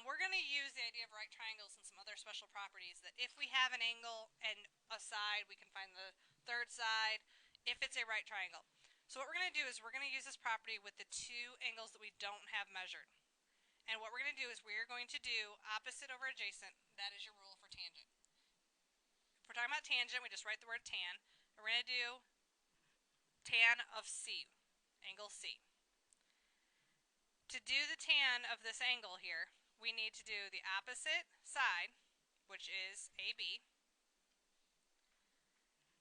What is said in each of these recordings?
We're going to use the idea of right triangles and some other special properties that if we have an angle and a side, we can find the third side if it's a right triangle. So what we're going to do is we're going to use this property with the two angles that we don't have measured. And what we're going to do is we're going to do opposite over adjacent. That is your rule for tangent. If we're talking about tangent, we just write the word tan. And we're going to do tan of C, angle C. To do the tan of this angle here, we need to do the opposite side, which is AB,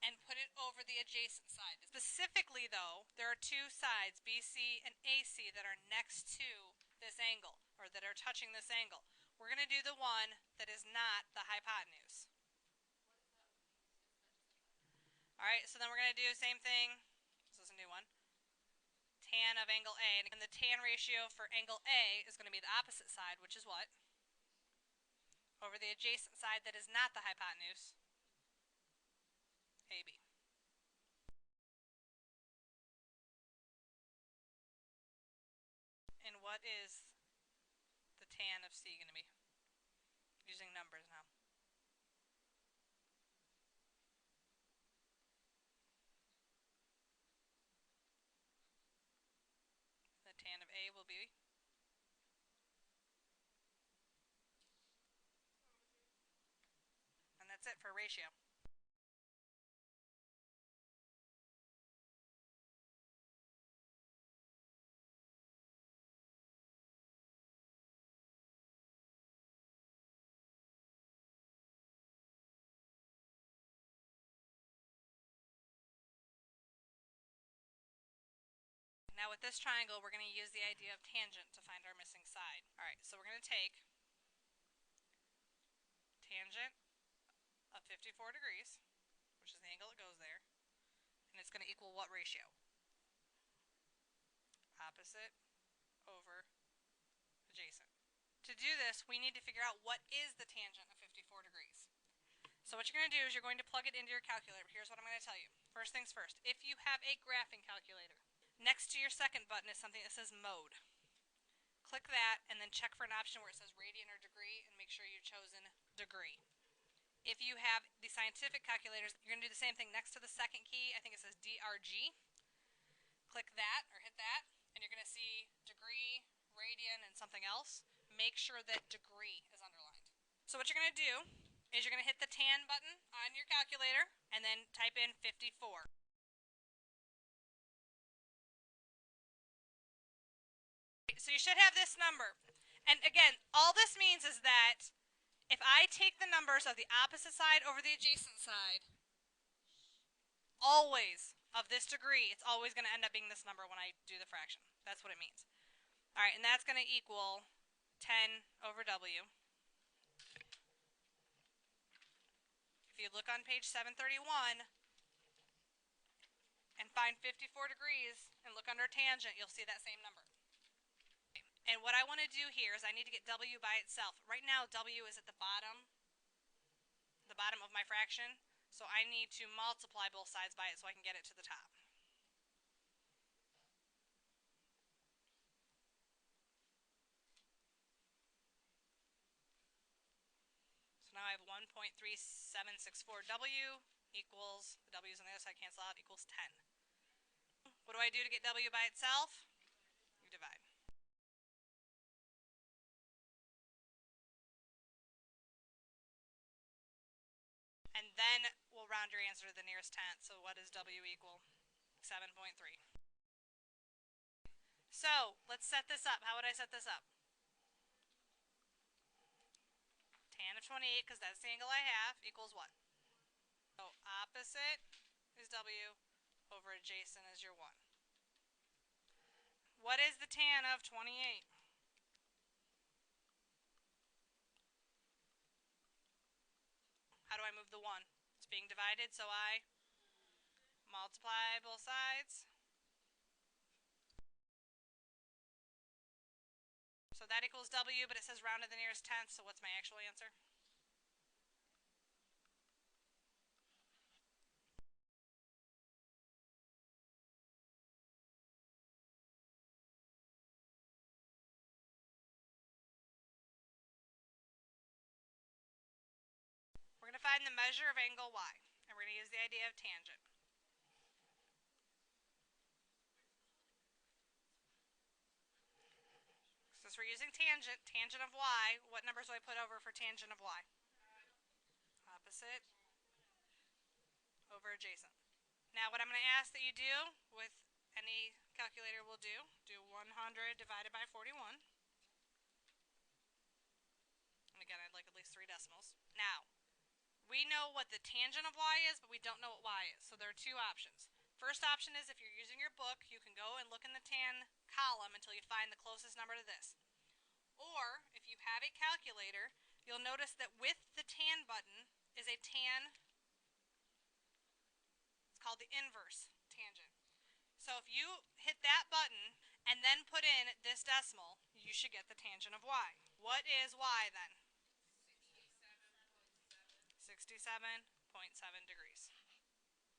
and put it over the adjacent side. Specifically though, there are two sides, BC and AC, that are next to this angle, or that are touching this angle. We're going to do the one that is not the hypotenuse. Alright, so then we're going to do the same thing. This is a new one. Tan of angle A, and the tan ratio for angle A is going to be the opposite side, which is what? Over the adjacent side that is not the hypotenuse, AB. And what is the tan of C going to be? Using numbers now. The tan of A will be, and that's it for ratio. Now with this triangle, we're going to use the idea of tangent to find our missing side. Alright, so we're going to take tangent of 54 degrees, which is the angle that goes there, and it's going to equal what ratio? Opposite over adjacent. To do this, we need to figure out what is the tangent of 54 degrees. So what you're going to do is you're going to plug it into your calculator. Here's what I'm going to tell you. First things first, if you have a graphing calculator, next to your second button is something that says mode. Click that and then check for an option where it says radian or degree and make sure you've chosen degree. If you have the scientific calculators, you're going to do the same thing next to the second key. I think it says DRG. Click that or hit that and you're going to see degree, radian, and something else. Make sure that degree is underlined. So what you're going to do is you're going to hit the tan button on your calculator and then type in 54. So you should have this number. And again, all this means is that if I take the numbers of the opposite side over the adjacent side, always of this degree, it's always going to end up being this number when I do the fraction. That's what it means. Alright, and that's going to equal 10 over W. If you look on page 731 and find 54 degrees and look under tangent, you'll see that same number. And what I want to do here is I need to get W by itself. Right now W is at the bottom of my fraction, so I need to multiply both sides by it so I can get it to the top. So now I have 1.3764W equals, the W's on the other side cancel out, equals 10. What do I do to get W by itself? You divide. And then we'll round your answer to the nearest tenth. So what does W equal? 7.3. So let's set this up. How would I set this up? Tan of 28, because that's the angle I have, equals what? So opposite is W over adjacent is your 1. What is the tan of 28? How do I move the 1? It's being divided, so I multiply both sides. So that equals W, but it says round to the nearest tenth, so what's my actual answer? find the measure of angle y. And we're going to use the idea of tangent. Since we're using tangent, tangent of y, what numbers do I put over for tangent of y? Opposite over adjacent. Now what I'm going to ask that you do with any calculator will do 100 divided by 41. And again, I'd like at least 3 decimals. Now, we know what the tangent of y is, but we don't know what y is. So there are 2 options. First option is if you're using your book, you can go and look in the tan column until you find the closest number to this. Or, if you have a calculator, you'll notice that with the tan button is a tan, it's called the inverse tangent. So if you hit that button and then put in this decimal, you should get the tangent of y. What is y then? 67.7 degrees.